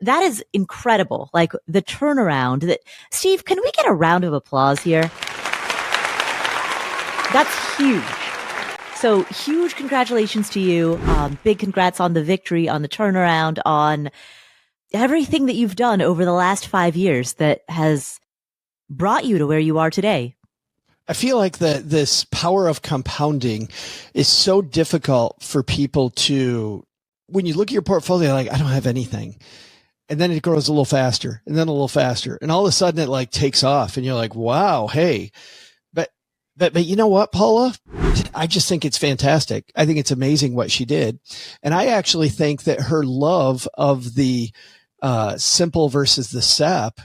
That is incredible. Like the turnaround that, Steve, can we get a round of applause here? That's huge. So huge congratulations to you. Big congrats on the victory, on the turnaround, on everything that you've done over the last 5 years that has brought you to where you are today. I feel like this power of compounding is so difficult for people to, when you look at your portfolio, like, I don't have anything. And then it grows a little faster and then a little faster. And all of a sudden it like takes off and you're like, wow, hey, but you know what, Paula? I just think it's fantastic. I think it's amazing what she did. And I actually think that her love of the simple versus the SEP,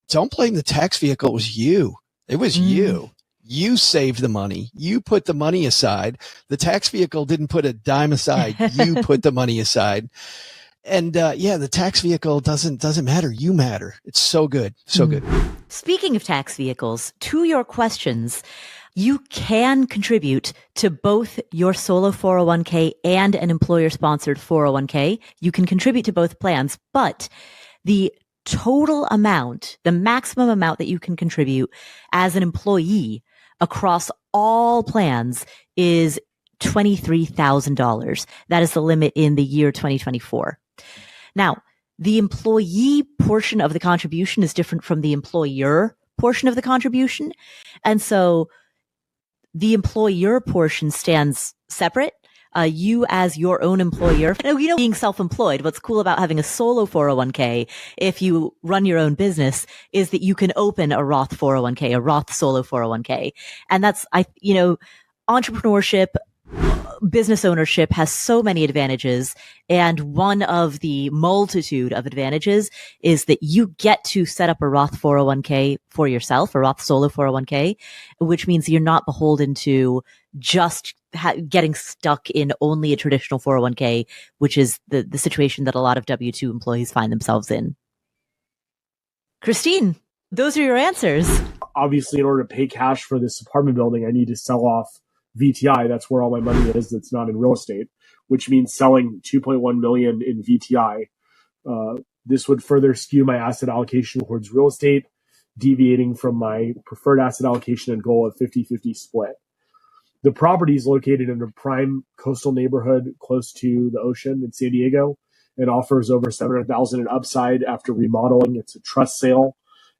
don't blame the tax vehicle. It was you. It was you. You saved the money. You put the money aside. The tax vehicle didn't put a dime aside. You put the money aside. And the tax vehicle doesn't matter. You matter. It's so good. So good. Speaking of tax vehicles, to your questions, you can contribute to both your solo 401k and an employer-sponsored 401k. You can contribute to both plans, but the total amount, the maximum amount that you can contribute as an employee across all plans is $23,000. That is the limit in the year 2024. Now, the employee portion of the contribution is different from the employer portion of the contribution. And so the employer portion stands separate. You as your own employer, being self-employed, what's cool about having a solo 401k, if you run your own business, is that you can open a Roth 401k, a Roth solo 401k. And that's, entrepreneurship, business ownership has so many advantages. And one of the multitude of advantages is that you get to set up a Roth 401k for yourself, a Roth solo 401k, which means you're not beholden to just getting stuck in only a traditional 401k, which is the situation that a lot of W-2 employees find themselves in. Christine, those are your answers. Obviously, in order to pay cash for this apartment building, I need to sell off VTI. That's where all my money is. That's not in real estate, which means selling $2.1 million in VTI. This would further skew my asset allocation towards real estate, deviating from my preferred asset allocation and goal of 50-50 split. The property is located in a prime coastal neighborhood close to the ocean in San Diego and offers over $700,000 in upside after remodeling. It's a trust sale,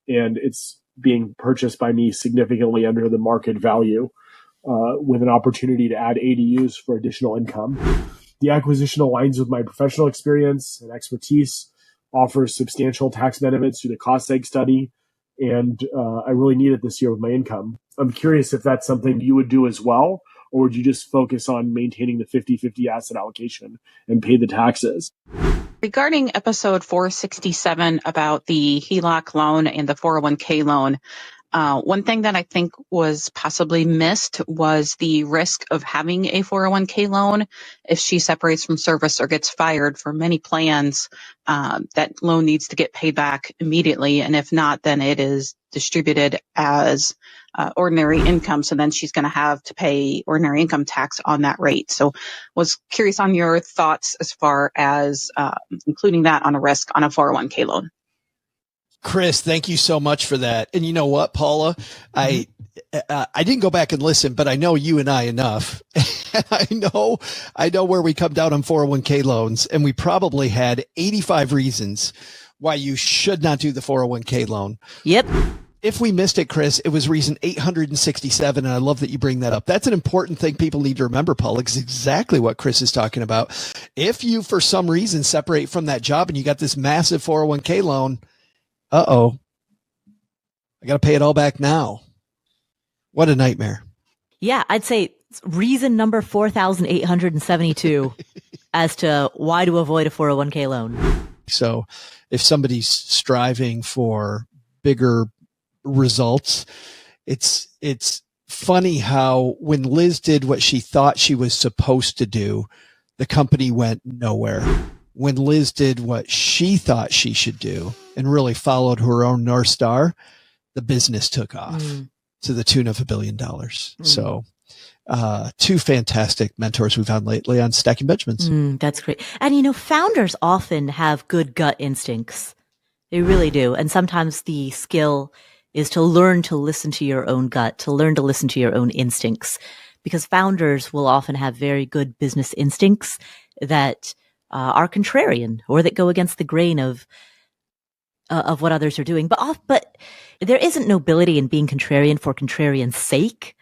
and it's being purchased by me significantly under the market value, with an opportunity to add ADUs for additional income. The acquisition aligns with my professional experience and expertise, offers substantial tax benefits through the cost seg study, and I really need it this year with my income. I'm curious if that's something you would do as well, or would you just focus on maintaining the 50-50 asset allocation and pay the taxes? Regarding episode 467 about the HELOC loan and the 401k loan, one thing that I think was possibly missed was the risk of having a 401k loan. If she separates from service or gets fired, for many plans, that loan needs to get paid back immediately. And if not, then it is distributed as ordinary income. So then she's going to have to pay ordinary income tax on that rate. So was curious on your thoughts as far as including that on a risk on a 401k loan. Chris, thank you so much for that. And you know what, Paula, I didn't go back and listen, but I know you and I enough. I know where we come down on 401k loans, and we probably had 85 reasons why you should not do the 401k loan. Yep. If we missed it, Chris, it was reason 867. And I love that you bring that up. That's an important thing people need to remember, Paula, because exactly what Chris is talking about. If you, for some reason, separate from that job and you got this massive 401k loan, I got to pay it all back now. What a nightmare. Yeah, I'd say reason number 4,872 as to why to avoid a 401k loan. So if somebody's striving for bigger results, it's funny how when Liz did what she thought she was supposed to do, the company went nowhere. When Liz did what she thought she should do and really followed her own North Star, the business took off to the tune of $1 billion. So two fantastic mentors we've had lately on Stacking Benjamins. That's great. And founders often have good gut instincts. They really do. And sometimes the skill is to learn to listen to your own gut, to learn to listen to your own instincts, because founders will often have very good business instincts that are contrarian or that go against the grain of what others are doing. But there isn't nobility in being contrarian for contrarian's sake.